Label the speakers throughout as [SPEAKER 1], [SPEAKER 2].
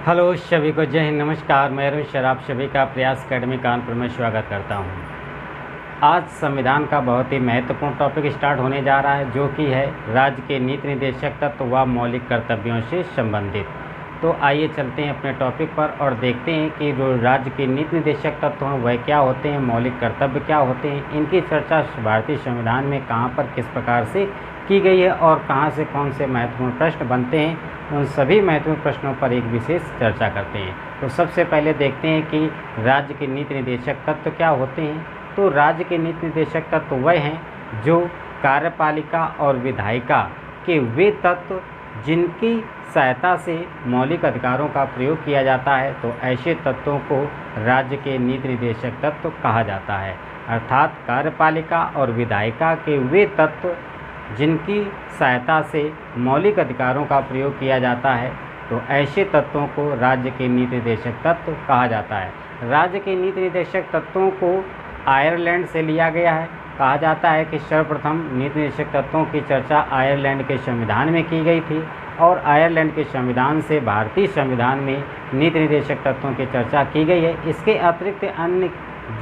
[SPEAKER 1] Hello सभी को जय हिंद, नमस्कार। मैं अरुण सर आप सभी का प्रयास अकेडमी कानपुर में स्वागत करता हूं। आज संविधान का बहुत ही महत्वपूर्ण टॉपिक स्टार्ट होने जा रहा है, जो कि है राज्य के नीति निर्देशक तत्व व मौलिक कर्तव्यों से संबंधित। तो आइए चलते हैं अपने टॉपिक पर और देखते हैं कि जो राज्य के नीति निर्देशक तत्व हैं वह क्या होते हैं, मौलिक कर्तव्य क्या होते हैं। इनकी चर्चा भारतीय संविधान में कहाँ पर किस प्रकार से की गई है और कहाँ से कौन से महत्वपूर्ण प्रश्न बनते हैं, उन सभी महत्वपूर्ण प्रश्नों पर एक विशेष चर्चा करते हैं। तो सबसे पहले देखते हैं कि राज्य के नीति निर्देशक तत्व क्या होते हैं। तो राज्य के नीति निर्देशक तत्व वह हैं जो कार्यपालिका और विधायिका के वे तत्व जिनकी सहायता से मौलिक अधिकारों का प्रयोग किया जाता है, तो ऐसे तत्वों को राज्य के नीति निर्देशक तत्व कहा जाता है। अर्थात कार्यपालिका और विधायिका के वे तत्व जिनकी सहायता से मौलिक अधिकारों का प्रयोग किया जाता है, तो ऐसे तत्वों को राज्य के नीति निर्देशक तत्व कहा जाता है। राज्य के नीति निर्देशक तत्वों को आयरलैंड से लिया गया है। कहा जाता है कि सर्वप्रथम नीति निर्देशक तत्वों की चर्चा आयरलैंड के संविधान में की गई थी और आयरलैंड के संविधान से भारतीय संविधान में नीति निर्देशक तत्वों की चर्चा की गई है। इसके अतिरिक्त अन्य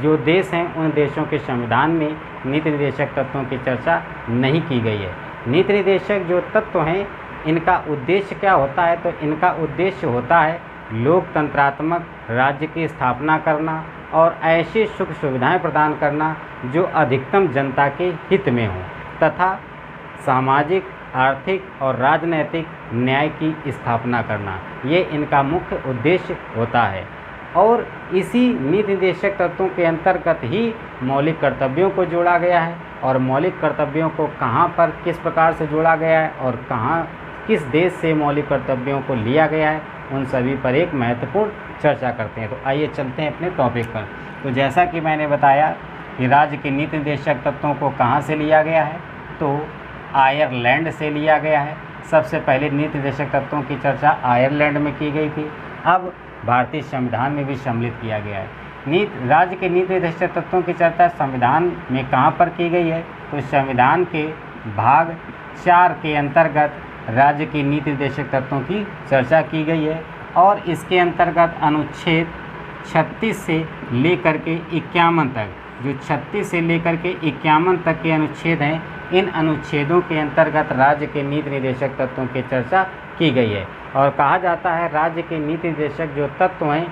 [SPEAKER 1] जो देश हैं उन देशों के संविधान में नीति निर्देशक तत्वों की चर्चा नहीं की गई है। नीति निर्देशक जो तत्व हैं इनका उद्देश्य क्या होता है, तो इनका उद्देश्य होता है लोकतंत्रात्मक राज्य की स्थापना करना और ऐसी सुख सुविधाएं प्रदान करना जो अधिकतम जनता के हित में हो तथा सामाजिक, आर्थिक और राजनैतिक न्याय की स्थापना करना, ये इनका मुख्य उद्देश्य होता है। और इसी नीति निर्देशक तत्वों के अंतर्गत ही मौलिक कर्तव्यों को जोड़ा गया है। और मौलिक कर्तव्यों को कहाँ पर किस प्रकार से जोड़ा गया है और कहाँ किस देश से मौलिक कर्तव्यों को लिया गया है, उन सभी पर एक महत्वपूर्ण चर्चा करते हैं। तो आइए चलते हैं अपने टॉपिक पर। तो जैसा कि मैंने बताया कि राज्य के नीति निर्देशक तत्वों को कहाँ से लिया गया है, तो आयरलैंड से लिया गया है। सबसे पहले नीति निर्देशक तत्वों की चर्चा आयरलैंड में की गई थी, अब भारतीय संविधान में भी सम्मिलित किया गया है। राज्य के नीति निर्देशक तत्वों की चर्चा संविधान में कहाँ पर की गई है, तो संविधान के भाग 4 के अंतर्गत राज्य के नीति निर्देशक तत्वों की चर्चा की गई है। और इसके अंतर्गत अनुच्छेद 36 से लेकर के 51 तक, जो 36 से लेकर के 51 तक के अनुच्छेद हैं, इन अनुच्छेदों के अंतर्गत राज्य के नीति निर्देशक तत्वों की चर्चा की गई है। और कहा जाता है राज्य के नीति निर्देशक जो तत्व हैं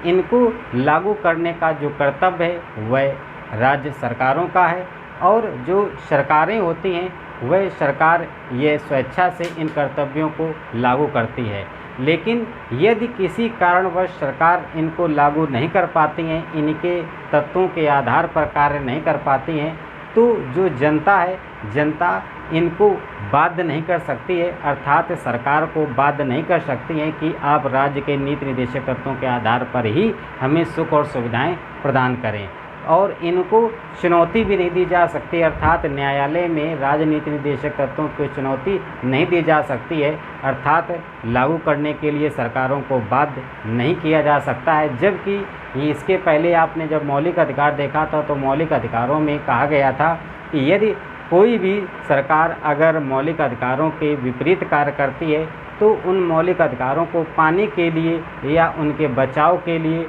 [SPEAKER 1] इनको लागू करने का जो कर्तव्य है वह राज्य सरकारों का है। और जो सरकारें होती हैं वह सरकार ये स्वेच्छा से इन कर्तव्यों को लागू करती है। लेकिन यदि किसी कारणवश सरकार इनको लागू नहीं कर पाती हैं, इनके तत्वों के आधार पर कार्य नहीं कर पाती हैं, तो जो जनता है, जनता इनको बाध्य नहीं कर सकती है। अर्थात सरकार को बाध्य नहीं कर सकती है कि आप राज्य के नीति निर्देशक तत्वों के आधार पर ही हमें सुख और सुविधाएं प्रदान करें। और इनको चुनौती भी नहीं दी जा सकती, अर्थात न्यायालय में राजनीति निर्देशक तत्वों को चुनौती नहीं दी जा सकती है। अर्थात लागू करने के लिए सरकारों को बाध्य नहीं किया जा सकता है। जबकि इसके पहले आपने जब मौलिक अधिकार देखा था तो मौलिक अधिकारों में कहा गया था कि यदि कोई भी सरकार अगर मौलिक अधिकारों के विपरीत कार्य करती है तो उन मौलिक अधिकारों को पाने के लिए या उनके बचाव के लिए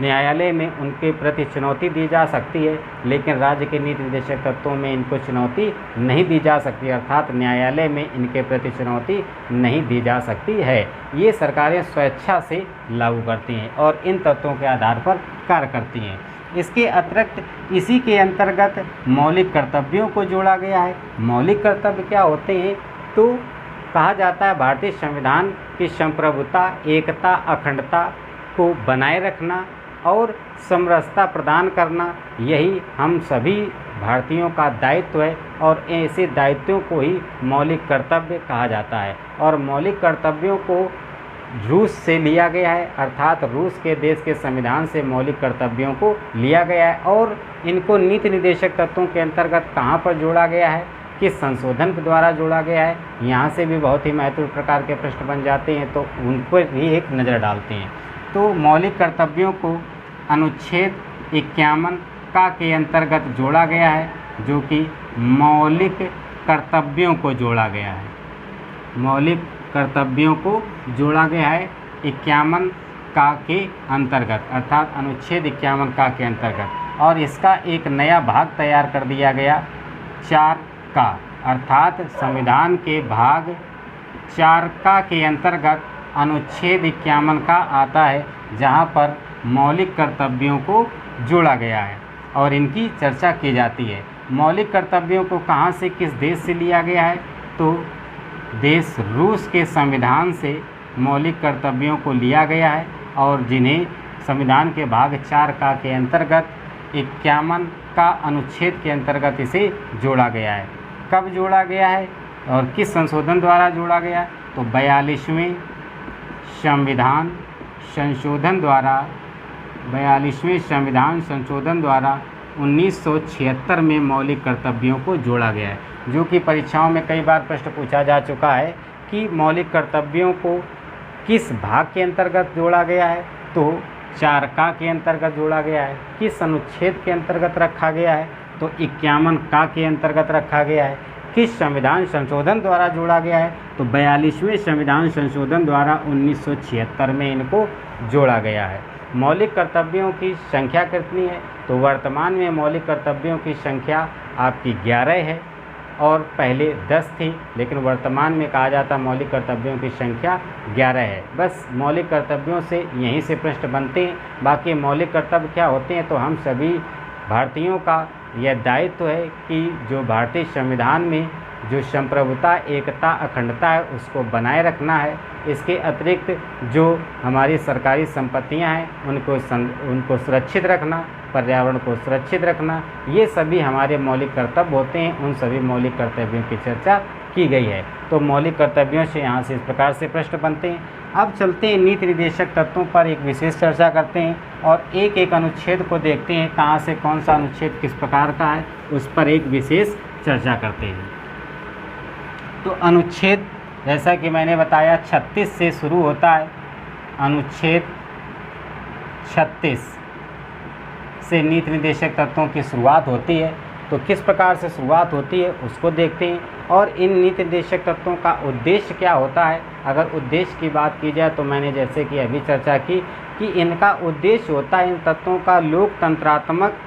[SPEAKER 1] न्यायालय में उनके प्रति चुनौती दी जा सकती है। लेकिन राज्य के नीति निर्देशक तत्वों में इनको चुनौती नहीं दी जा सकती, अर्थात न्यायालय में इनके प्रति चुनौती नहीं दी जा सकती है। ये सरकारें स्वेच्छा से लागू करती हैं और इन तत्वों के आधार पर कार्य करती हैं। इसके अतिरिक्त इसी के अंतर्गत मौलिक कर्तव्यों को जोड़ा गया है। मौलिक कर्तव्य क्या होते हैं, तो कहा जाता है भारतीय संविधान की संप्रभुता, एकता, अखंडता को बनाए रखना और समरसता प्रदान करना, यही हम सभी भारतीयों का दायित्व है। और ऐसे दायित्वों को ही मौलिक कर्तव्य कहा जाता है। और मौलिक कर्तव्यों को रूस से लिया गया है, अर्थात रूस के देश के संविधान से मौलिक कर्तव्यों को लिया गया है। और इनको नीति निर्देशक तत्वों के अंतर्गत कहाँ पर जोड़ा गया है, किस संशोधन के द्वारा जोड़ा गया है, यहाँ से भी बहुत ही महत्वपूर्ण प्रकार के प्रश्न बन जाते हैं, तो उन पर भी एक नज़र डालते हैं। तो मौलिक कर्तव्यों को अनुच्छेद 51 का के अंतर्गत जोड़ा गया है, जो कि मौलिक कर्तव्यों को जोड़ा गया है। मौलिक कर्तव्यों को जोड़ा गया है 51 का के अंतर्गत, अर्थात अनुच्छेद 51 का के अंतर्गत। और इसका एक नया भाग तैयार कर दिया गया 4 का, अर्थात संविधान के भाग 4 का के अंतर्गत अनुच्छेद 51 का आता है, जहां पर मौलिक कर्तव्यों को जोड़ा गया है और इनकी चर्चा की जाती है। मौलिक कर्तव्यों को कहां से, किस देश से लिया गया है, तो देश रूस के संविधान से मौलिक कर्तव्यों को लिया गया है और जिन्हें संविधान के भाग 4 का के अंतर्गत 51 का अनुच्छेद के अंतर्गत इसे जोड़ा गया है। कब जोड़ा गया है और किस संशोधन द्वारा जोड़ा गया है, तो 42वें संविधान संशोधन द्वारा 42वें संविधान संशोधन द्वारा 1976 में मौलिक कर्तव्यों को जोड़ा गया है, जो कि परीक्षाओं में कई बार प्रश्न पूछा जा चुका है कि मौलिक कर्तव्यों को किस भाग के अंतर्गत जोड़ा गया है, तो 4 का के अंतर्गत जोड़ा गया है। किस अनुच्छेद के अंतर्गत रखा गया है, तो 51 का के अंतर्गत रखा गया है। किस संविधान संशोधन द्वारा जोड़ा गया है, तो 42वें संविधान संशोधन द्वारा 1976 में इनको जोड़ा गया है। मौलिक कर्तव्यों की संख्या कितनी है, तो वर्तमान में मौलिक कर्तव्यों की संख्या आपकी 11 है और पहले 10 थी, लेकिन वर्तमान में कहा जाता मौलिक कर्तव्यों की संख्या 11 है। बस मौलिक कर्तव्यों से यहीं से प्रश्न बनते हैं। बाकी मौलिक कर्तव्य क्या होते हैं, तो हम सभी भारतीयों का यह दायित्व है कि जो भारतीय संविधान में जो संप्रभुता, एकता, अखंडता है उसको बनाए रखना है। इसके अतिरिक्त जो हमारी सरकारी संपत्तियां हैं उनको सुरक्षित रखना, पर्यावरण को सुरक्षित रखना, ये सभी हमारे मौलिक कर्तव्य होते हैं। उन सभी मौलिक कर्तव्यों की चर्चा की गई है। तो मौलिक कर्तव्यों से यहाँ से इस प्रकार से प्रश्न बनते हैं। अब चलते हैं नीति निर्देशक तत्वों पर एक विशेष चर्चा करते हैं और एक एक अनुच्छेद को देखते हैं, कहाँ से कौन सा अनुच्छेद किस प्रकार का है, उस पर एक विशेष चर्चा करते हैं। तो अनुच्छेद जैसा कि मैंने बताया 36 से शुरू होता है। अनुच्छेद 36 से नीति निर्देशक तत्वों की शुरुआत होती है। तो किस प्रकार से शुरुआत होती है उसको देखते हैं और इन नीति निर्देशक तत्वों का उद्देश्य क्या होता है। अगर उद्देश्य की बात की जाए तो मैंने जैसे कि अभी चर्चा की कि इनका उद्देश्य होता है इन तत्वों का लोकतंत्रात्मक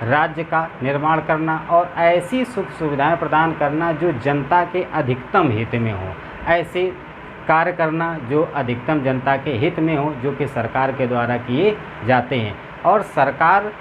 [SPEAKER 1] राज्य का निर्माण करना और ऐसी सुख सुविधाएं प्रदान करना जो जनता के अधिकतम हित में हो, ऐसे कार्य करना जो अधिकतम जनता के हित में हो, जो कि सरकार के द्वारा किए जाते हैं। और सरकार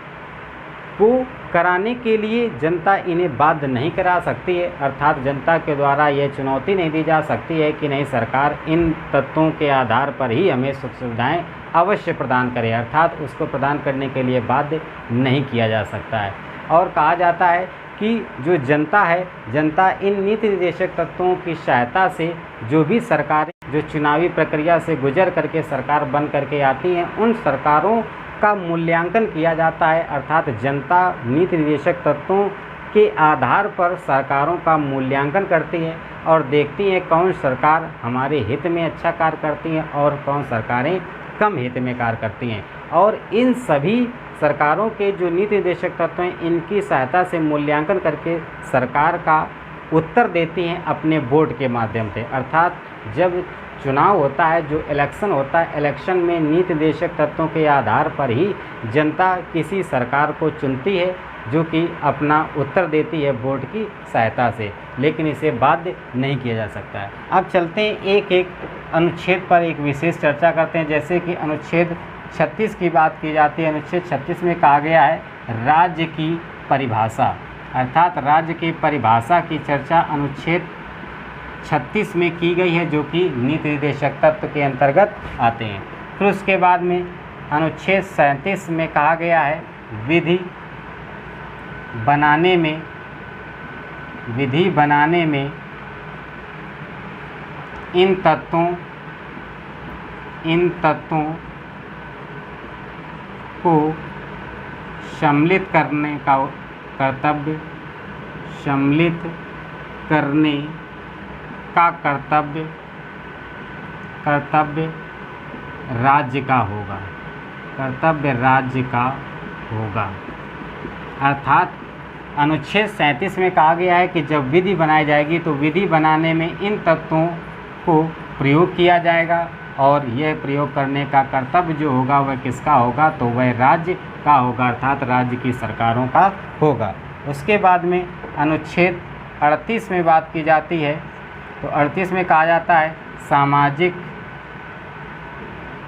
[SPEAKER 1] को कराने के लिए जनता इन्हें बाध्य नहीं करा सकती है, अर्थात जनता के द्वारा यह चुनौती नहीं दी जा सकती है कि नहीं सरकार इन तत्वों के आधार पर ही हमें सुख सुविधाएँ अवश्य प्रदान करे, अर्थात उसको प्रदान करने के लिए बाध्य नहीं किया जा सकता है। और कहा जाता है कि जो जनता है, जनता इन नीति निर्देशक तत्वों की सहायता से जो भी सरकारें जो चुनावी प्रक्रिया से गुजर करके सरकार बन करके आती हैं, उन सरकारों का मूल्यांकन किया जाता है, अर्थात जनता नीति निर्देशक तत्वों के आधार पर सरकारों का मूल्यांकन करती है और देखती है कौन सरकार हमारे हित में अच्छा कार्य करती है और कौन सरकारें कम हित में कार्य करती हैं। और इन सभी सरकारों के जो नीति निर्देशक तत्व हैं, इनकी सहायता से मूल्यांकन करके सरकार का उत्तर देती हैं अपने वोट के माध्यम से। अर्थात जब चुनाव होता है, जो इलेक्शन होता है, इलेक्शन में नीति निर्देशक तत्वों के आधार पर ही जनता किसी सरकार को चुनती है जो कि अपना उत्तर देती है वोट की सहायता से, लेकिन इसे बाध्य नहीं किया जा सकता है। अब चलते हैं एक एक अनुच्छेद पर एक विशेष चर्चा करते हैं। जैसे कि अनुच्छेद 36 की बात की जाती है। अनुच्छेद 36 में कहा गया है राज्य की परिभाषा, अर्थात राज्य की परिभाषा की चर्चा अनुच्छेद 36 में की गई है, जो कि नीति निर्देशक तत्व के अंतर्गत आते हैं। फिर उसके बाद में अनुच्छेद 37 में कहा गया है विधि बनाने में इन तत्वों को सम्मिलित करने का कर्तव्य राज्य का होगा। अर्थात अनुच्छेद 37 में कहा गया है कि जब विधि बनाई जाएगी तो विधि बनाने में इन तत्वों को प्रयोग किया जाएगा और यह प्रयोग करने का कर्तव्य जो होगा वह किसका होगा, तो वह राज्य का होगा, अर्थात राज्य की सरकारों का होगा। उसके बाद में अनुच्छेद 38 में बात की जाती है, तो 38 में कहा जाता है सामाजिक,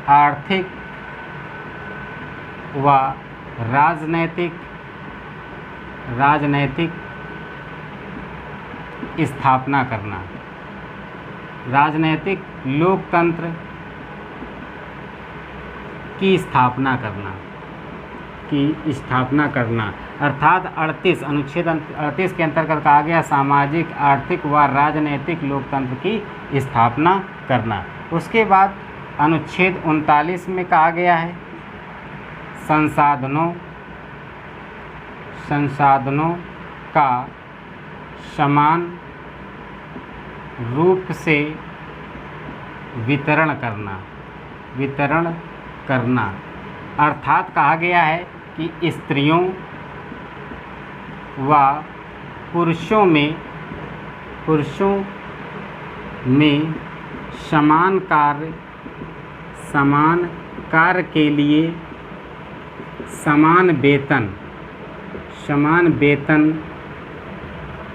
[SPEAKER 1] आर्थिक व राजनैतिक स्थापना करना, राजनैतिक लोकतंत्र की स्थापना करना, अर्थात 38 अनुच्छेद 38 के अंतर्गत कहा गया सामाजिक, आर्थिक व राजनैतिक लोकतंत्र की स्थापना करना। उसके बाद अनुच्छेद 39 में कहा गया है संसाधनों का समान रूप से वितरण करना, अर्थात कहा गया है कि स्त्रियों व पुरुषों में समान कार्य के लिए समान वेतन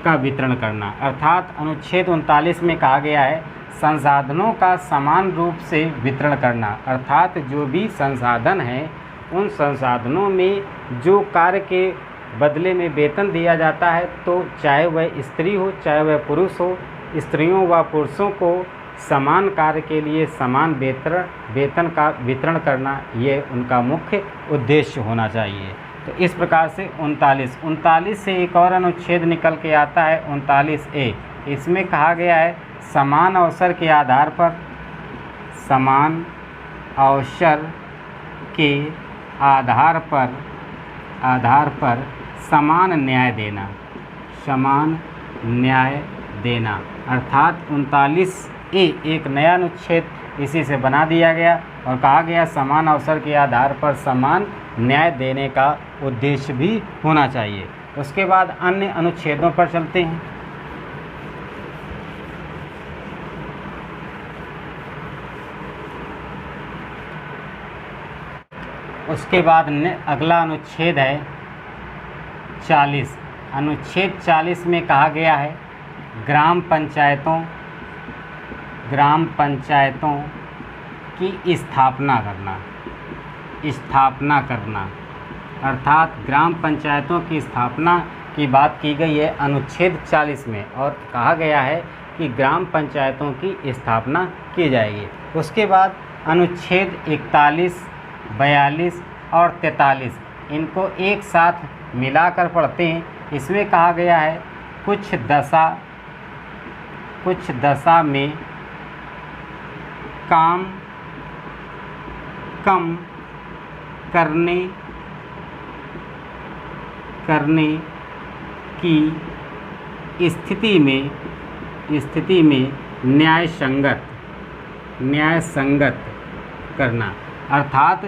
[SPEAKER 1] का वितरण करना, अर्थात अनुच्छेद 39 में कहा गया है संसाधनों का समान रूप से वितरण करना, अर्थात जो भी संसाधन हैं उन संसाधनों में जो कार्य के बदले में वेतन दिया जाता है, तो चाहे वह स्त्री हो चाहे वह पुरुष हो, स्त्रियों व पुरुषों को समान कार्य के लिए समान वेतन का वितरण करना, ये उनका मुख्य उद्देश्य होना चाहिए। तो इस प्रकार से 39 से एक और अनुच्छेद निकल के आता है 39A। इसमें कहा गया है समान अवसर के आधार पर समान न्याय देना, अर्थात 39A एक नया अनुच्छेद इसी से बना दिया गया और कहा गया समान अवसर के आधार पर समान न्याय देने का उद्देश्य भी होना चाहिए। उसके बाद अन्य अनुच्छेदों पर चलते हैं। उसके बाद अगला अनुच्छेद है 40। अनुच्छेद 40 में कहा गया है ग्राम पंचायतों की स्थापना करना, अर्थात ग्राम पंचायतों की स्थापना की बात की गई है अनुच्छेद 40 में और कहा गया है कि ग्राम पंचायतों की स्थापना की जाएगी। उसके बाद अनुच्छेद 41, 42 और 43 इनको एक साथ मिलाकर पढ़ते हैं। इसमें कहा गया है कुछ दशा में काम कम करने की स्थिति में न्याय संगत करना, अर्थात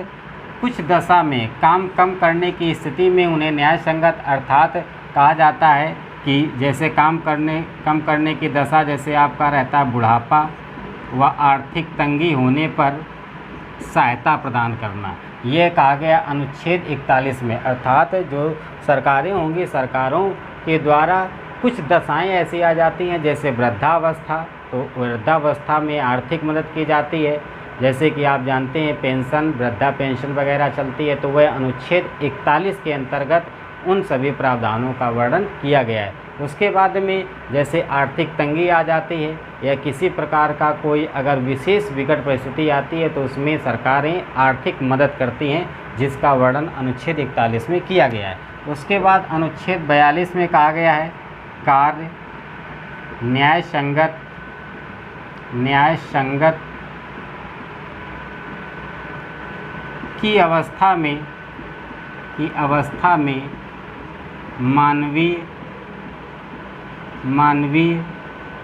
[SPEAKER 1] कुछ दशा में काम कम करने की स्थिति में उन्हें न्याय संगत, अर्थात कहा जाता है कि जैसे कम करने की दशा जैसे आपका रहता है बुढ़ापा व आर्थिक तंगी होने पर सहायता प्रदान करना, यह कहा गया अनुच्छेद 41 में। अर्थात जो सरकारें होंगी, सरकारों के द्वारा कुछ दशाएं ऐसी आ जाती हैं जैसे वृद्धावस्था, तो वृद्धावस्था में आर्थिक मदद की जाती है। जैसे कि आप जानते हैं पेंशन, वृद्धा पेंशन वगैरह चलती है, तो वह अनुच्छेद 41 के अंतर्गत उन सभी प्रावधानों का वर्णन किया गया है। उसके बाद में जैसे आर्थिक तंगी आ जाती है या किसी प्रकार का कोई अगर विशेष विकट परिस्थिति आती है तो उसमें सरकारें आर्थिक मदद करती हैं, जिसका वर्णन अनुच्छेद 41 में किया गया है। उसके बाद अनुच्छेद 42 में कहा गया है कार्य न्याय संगत की अवस्था में मानवीय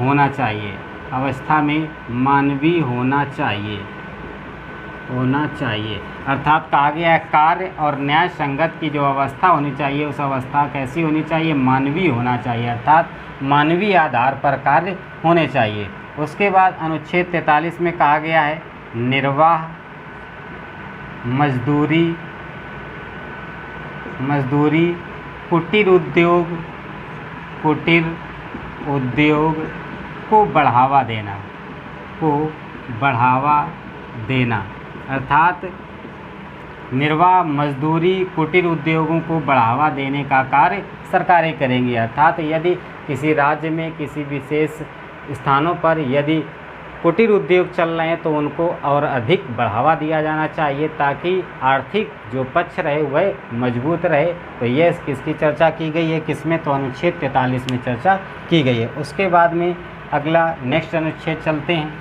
[SPEAKER 1] होना चाहिए, अवस्था में मानवीय होना चाहिए। अर्थात कहा गया है कार्य और न्याय संगत की जो अवस्था होनी चाहिए उस अवस्था कैसी होनी चाहिए, मानवीय होना चाहिए, अर्थात मानवीय आधार पर कार्य होने चाहिए। उसके बाद अनुच्छेद 43 में कहा गया है निर्वाह मजदूरी कुटीर उद्योग को बढ़ावा देना अर्थात निर्वाह मजदूरी कुटीर उद्योगों को बढ़ावा देने का कार्य सरकारें करेंगी। अर्थात यदि किसी राज्य में किसी विशेष स्थानों पर यदि कुटीर उद्योग चल रहे हैं तो उनको और अधिक बढ़ावा दिया जाना चाहिए ताकि आर्थिक जो पक्ष रहे वह मजबूत रहे। तो ये किसकी चर्चा की गई है, किसमें, तो अनुच्छेद 43 में चर्चा की गई है। उसके बाद में अगला नेक्स्ट अनुच्छेद चलते हैं।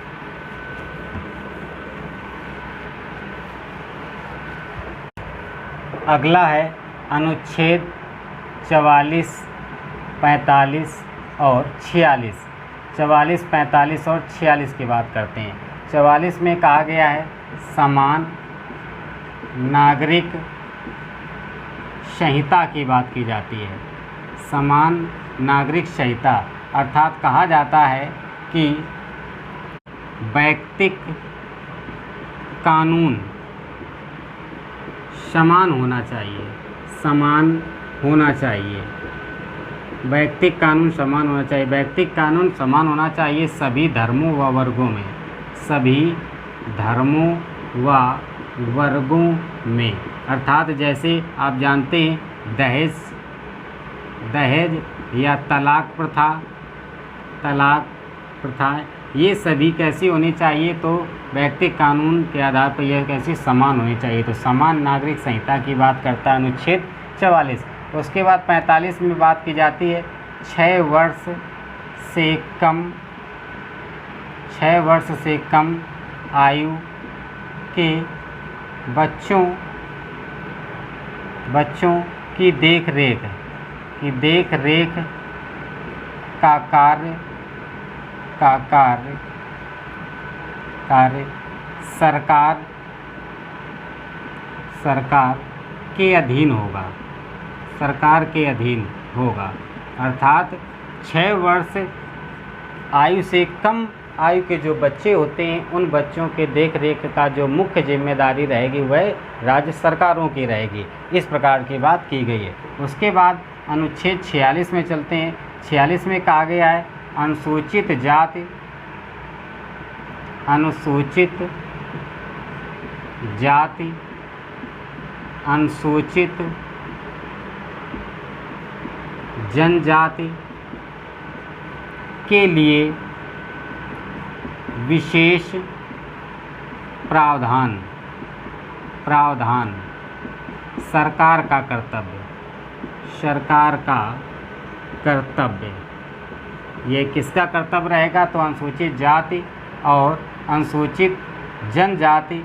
[SPEAKER 1] अगला है अनुच्छेद 44, 45 और 46। 44, 45 और 46 की बात करते हैं। 44 में कहा गया है समान नागरिक संहिता की बात की जाती है। समान नागरिक संहिता अर्थात कहा जाता है कि वैयक्तिक कानून समान होना चाहिए। वैयक्तिक कानून समान होना चाहिए। वैयक्तिक कानून समान होना चाहिए सभी धर्मों व वर्गों में। अर्थात जैसे आप जानते हैं दहेज या तलाक प्रथा ये सभी कैसी होनी चाहिए, तो वैयक्तिक कानून के आधार पर यह कैसी समान होनी चाहिए। तो समान नागरिक संहिता की बात करता है अनुच्छेद 44। उसके बाद 45 में बात की जाती है 6 वर्ष से कम आयु के बच्चों की देखरेख का कार्य सरकार के अधीन होगा। अर्थात 6 वर्ष आयु से कम आयु के जो बच्चे होते हैं उन बच्चों के देख रेख का जो मुख्य जिम्मेदारी रहेगी वह राज्य सरकारों की रहेगी। इस प्रकार की बात की गई है। उसके बाद अनुच्छेद 46 में चलते हैं। 46 में कहा गया है अनुसूचित जाति अनुसूचित जनजाति के लिए विशेष प्रावधान सरकार का कर्तव्य। ये किसका कर्तव्य रहेगा, तो अनुसूचित जाति और अनुसूचित जनजाति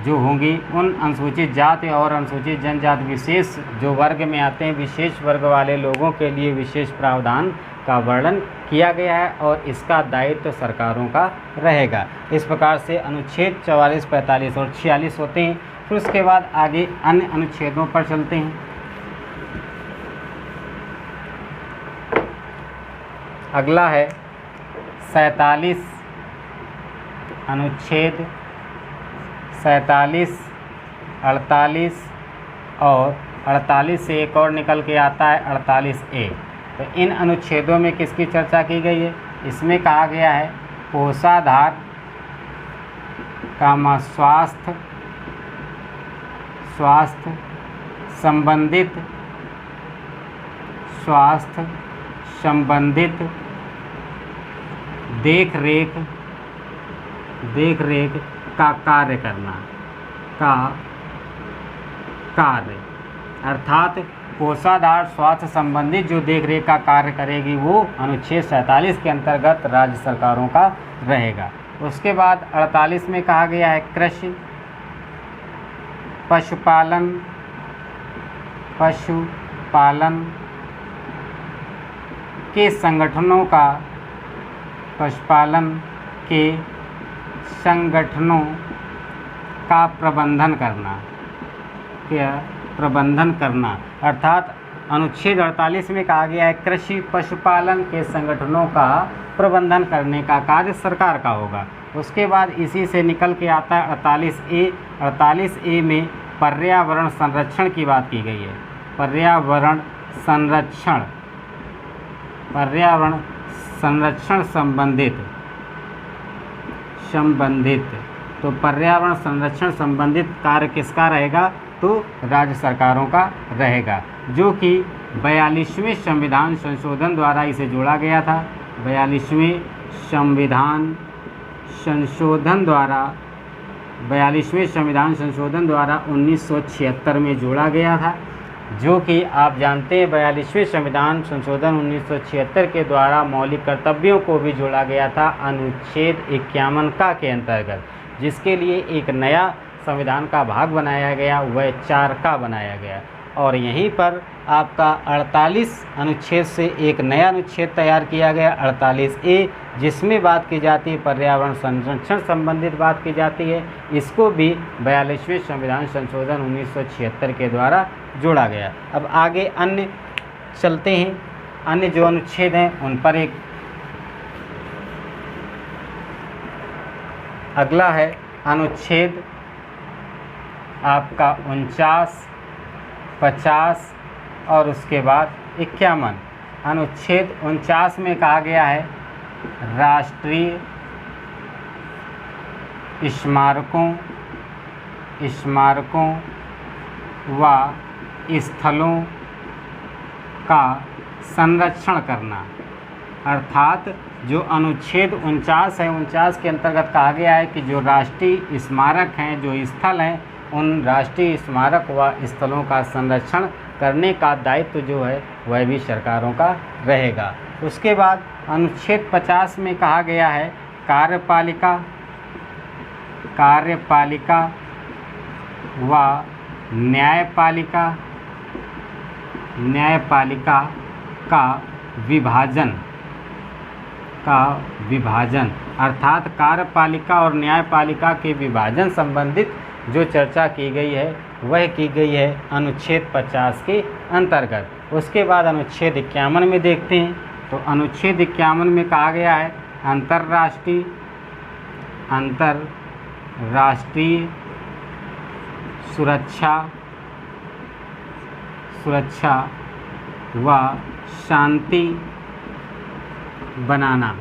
[SPEAKER 1] जो होंगी उन अनुसूचित जाति और अनुसूचित जनजाति विशेष जो वर्ग में आते हैं, विशेष वर्ग वाले लोगों के लिए विशेष प्रावधान का वर्णन किया गया है और इसका दायित्व सरकारों का रहेगा। इस प्रकार से अनुच्छेद 44, 45 और 46 होते हैं। फिर उसके बाद आगे अन्य अनुच्छेदों पर चलते हैं। अगला है 47 अनुच्छेद 47, 48 और 48 से एक और निकल के आता है 48A। तो इन अनुच्छेदों में किसकी चर्चा की गई है, इसमें कहा गया है कोषाधार का स्वास्थ्य संबंधित देख रेख का कार्य अर्थात कोषाधार स्वास्थ्य संबंधित जो देख रेख का कार्य करेगी वो अनुच्छेद 47 के अंतर्गत राज्य सरकारों का रहेगा। उसके बाद 48 में कहा गया है कृषि पशुपालन के संगठनों का प्रबंधन करना। अर्थात अनुच्छेद 48 में कहा गया है कृषि पशुपालन के संगठनों का प्रबंधन करने का कार्य सरकार का होगा। उसके बाद इसी से निकल के आता है 48A। 48A में पर्यावरण संरक्षण की बात की गई है। पर्यावरण संरक्षण संबंधित तो पर्यावरण संरक्षण संबंधित कार्य किसका रहेगा? तो राज्य सरकारों का रहेगा, जो कि 42वें संविधान संशोधन द्वारा इसे जोड़ा गया था। 42वें संविधान संशोधन द्वारा 1976 में जोड़ा गया था, जो कि आप जानते हैं 42वें संविधान संशोधन 1976 के द्वारा मौलिक कर्तव्यों को भी जोड़ा गया था अनुच्छेद 51 का के अंतर्गत, जिसके लिए एक नया संविधान का भाग बनाया गया, वह 4 का बनाया गया। और यहीं पर आपका 48 अनुच्छेद से एक नया अनुच्छेद तैयार किया गया 48A, जिसमें बात की जाती है पर्यावरण संरक्षण संबंधित बात की जाती है। इसको भी 42वें संविधान संशोधन 1976 के द्वारा जोड़ा गया। अब आगे अन्य चलते हैं, अन्य जो अनुच्छेद हैं उन पर एक अगला है अनुच्छेद आपका 49, 50 और उसके बाद 51। अनुच्छेद 49 में कहा गया है राष्ट्रीय स्मारकों व स्थलों का संरक्षण करना। अर्थात जो अनुच्छेद 49 है, 49 के अंतर्गत कहा गया है कि जो राष्ट्रीय स्मारक हैं, जो स्थल हैं, उन राष्ट्रीय स्मारक व स्थलों का संरक्षण करने का दायित्व जो है वह भी सरकारों का रहेगा। उसके बाद अनुच्छेद 50 में कहा गया है कार्यपालिका व न्यायपालिका का विभाजन। अर्थात कार्यपालिका और न्यायपालिका के विभाजन संबंधित जो चर्चा की गई है वह की गई है अनुच्छेद 50 के अंतर्गत। उसके बाद अनुच्छेद 51 में देखते हैं, तो अनुच्छेद 51 में कहा गया है अंतर्राष्ट्रीय सुरक्षा व शांति बनाना।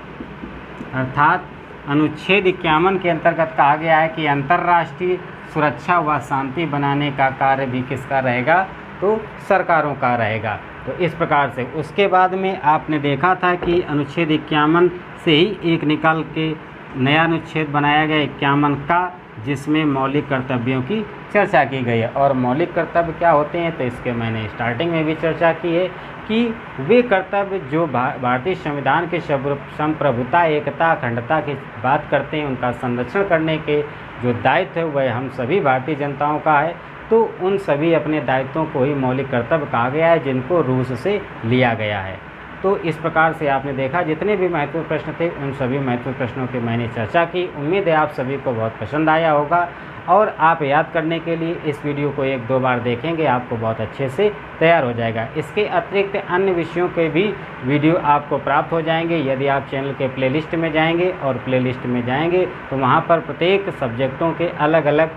[SPEAKER 1] अर्थात अनुच्छेद 51 के अंतर्गत कहा गया है कि अंतर्राष्ट्रीय सुरक्षा व शांति बनाने का कार्य भी किसका रहेगा? तो सरकारों का रहेगा। तो इस प्रकार से उसके बाद में आपने देखा था कि अनुच्छेद 51 से ही एक निकाल के नया अनुच्छेद बनाया गया 51 का, जिसमें मौलिक कर्तव्यों की चर्चा की गई है। और मौलिक कर्तव्य क्या होते हैं, तो इसके मैंने स्टार्टिंग में भी चर्चा की है कि वे कर्तव्य जो भारतीय संविधान के संप्रभुता, एकता, अखंडता की बात करते हैं, उनका संरक्षण करने के जो दायित्व है वह हम सभी भारतीय जनताओं का है। तो उन सभी अपने दायित्वों को ही मौलिक कर्तव्य कहा गया है, जिनको रूस से लिया गया है। तो इस प्रकार से आपने देखा जितने भी महत्वपूर्ण प्रश्न थे उन सभी महत्वपूर्ण प्रश्नों की मैंने चर्चा की। उम्मीद है आप सभी को बहुत पसंद आया होगा, और आप याद करने के लिए इस वीडियो को 1-2 बार देखेंगे, आपको बहुत अच्छे से तैयार हो जाएगा। इसके अतिरिक्त अन्य विषयों के भी वीडियो आपको प्राप्त हो जाएंगे यदि आप चैनल के प्लेलिस्ट में जाएंगे, और प्लेलिस्ट में जाएंगे तो वहाँ पर प्रत्येक सब्जेक्टों के अलग अलग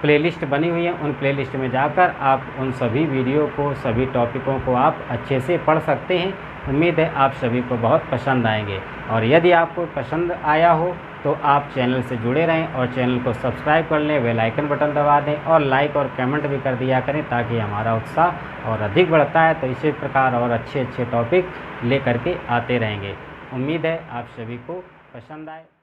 [SPEAKER 1] प्लेलिस्ट बनी हुई है। उन प्लेलिस्ट में जाकर आप उन सभी वीडियो को, सभी टॉपिकों को आप अच्छे से पढ़ सकते हैं। उम्मीद है आप सभी को बहुत पसंद आएंगे, और यदि आपको पसंद आया हो तो आप चैनल से जुड़े रहें और चैनल को सब्सक्राइब कर लें, बेल आइकन बटन दबा दें और लाइक और कमेंट भी कर दिया करें, ताकि हमारा उत्साह और अधिक बढ़ता है। तो इसी प्रकार और अच्छे अच्छे टॉपिक ले करके आते रहेंगे। उम्मीद है आप सभी को पसंद आए।